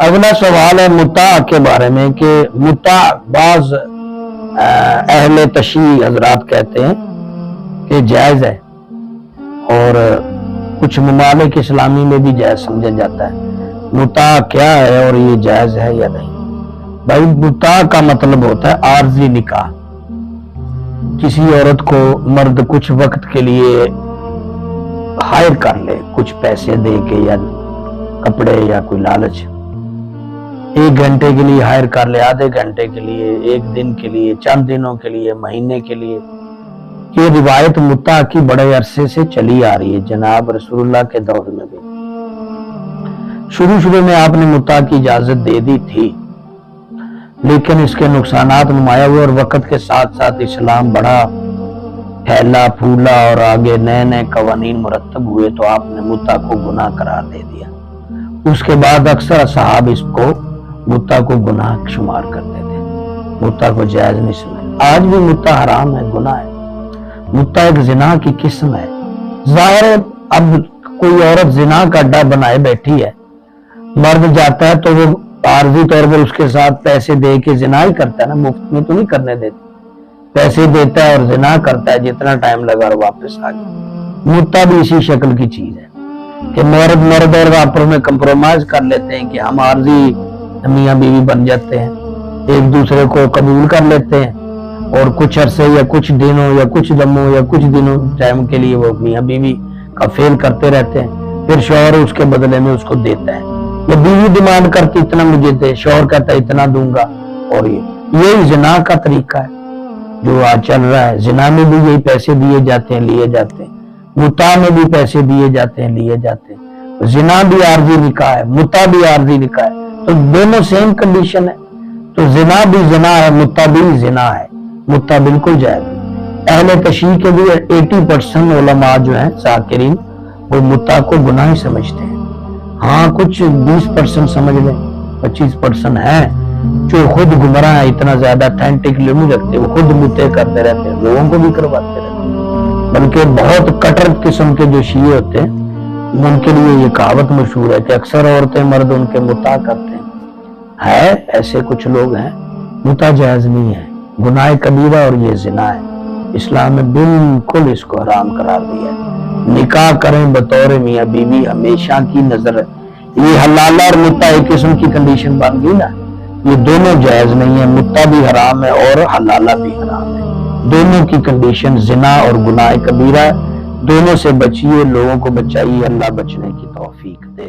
اگلا سوال ہے متع کے بارے میں کہ متع بعض اہل تشیع حضرات کہتے ہیں کہ جائز ہے اور کچھ ممالک اسلامی میں بھی جائز سمجھا جاتا ہے۔ متع کیا ہے اور یہ جائز ہے یا نہیں؟ بھائی متع کا مطلب ہوتا ہے عارضی نکاح۔ کسی عورت کو مرد کچھ وقت کے لیے ہائر کر لے، کچھ پیسے دے کے یا کپڑے یا کوئی لالچ، 1 گھنٹے کے لیے ہائر کر لے، آدھے گھنٹے کے لیے، 1 دن کے لیے، چند دنوں کے لیے، مہینے کے لیے۔ یہ روایت متع کی بڑے عرصے سے چلی آ رہی ہے، جناب رسول اللہ کے دور میں بھی۔ شروع میں آپ نے متع کی اجازت دے دی تھی، لیکن اس کے نقصانات نمایاں ہوئے اور وقت کے ساتھ ساتھ اسلام بڑا پھیلا پھولا اور آگے نئے قوانین مرتب ہوئے تو آپ نے متع کو گناہ قرار دے دیا۔ اس کے بعد اکثر اصحاب اس کو متع کو گناہ شمار کرتے تھے، متع کو جائز نہیں سمجھتے۔ آج بھی متع حرام ہے، گناہ ہے۔ متع ایک زنا کی قسم ہے۔ ظاہر ہے اب کوئی عورت زنا کا اڈا بنائے بیٹھی ہے، مرد جاتا ہے تو وہ عارضی طور پر اس کے ساتھ پیسے دے کے زنا ہی کرتا ہے نا، مفت میں تو نہیں کرنے دیتے، پیسے دیتا ہے اور زنا کرتا ہے، جتنا ٹائم لگا اور واپس آ گیا۔ متع بھی اسی شکل کی چیز ہے کہ مرد اور آپس میں کمپرومائز کر لیتے ہیں کہ ہم عارضی میاں بیوی بن جاتے ہیں، ایک دوسرے کو قبول کر لیتے ہیں اور کچھ عرصے یا کچھ دنوں یا کچھ لمحوں یا کچھ دنوں ٹائم کے لیے وہ میاں بیوی کا فیل کرتے رہتے ہیں، پھر شوہر اس کے بدلے میں اس کو دیتا ہے، یا بیوی ڈیمانڈ کرتی اتنا مجھے دے، شوہر کہتا ہے اتنا دوں گا، اور یہی زنا کا طریقہ ہے جو آج چل رہا ہے۔ زنا میں بھی یہی پیسے دیے جاتے ہیں، لیے جاتے ہیں، متع میں بھی پیسے دیے جاتے ہیں، لیے جاتے ہیں۔ زنا بھی عارضی نکاح ہے، متع بھی عارضی نکاح ہے، تو دونوں سیم کنڈیشن ہے، تو زنا بھی زنا ہے، متع بھی زنا ہے، متع بالکل جائز ہے۔ اہل تشیع کے بھی 80% علماء جو ہیں ذاکرین وہ متع کو گناہ سمجھتے ہیں۔ ہاں کچھ 20% سمجھ لیں، 25% ہیں جو خود گمراہ ہیں، اتنا زیادہ اتھینٹک نہیں رکھتے، وہ خود متع کرتے رہتے ہیں، لوگوں کو بھی کرواتے رہتے ہیں۔ بلکہ بہت کٹر قسم کے جو شیعہ ہوتے ہیں ان کے لیے یہ کہاوت مشہور ہے کہ اکثر عورتیں مرد ان کے متع کرتے ہیں۔ ایسے کچھ لوگ ہیں۔ متع جائز نہیں ہے، گناہ کبیرہ اور یہ زنا ہے۔ اسلام نے بالکل اس کو حرام قرار دیا ہے۔ نکاح کریں بطور میاں بیوی ہمیشہ کی نظر ہے، یہ حلالہ اور متع ایک قسم کی کنڈیشن بن گئی نا، یہ دونوں جائز نہیں ہے۔ متع بھی حرام ہے اور حلالہ بھی حرام ہے، دونوں کی کنڈیشن زنا اور گناہ کبیرہ ہے۔ دونوں سے بچیے، لوگوں کو بچائیے، اللہ بچنے کی توفیق دے۔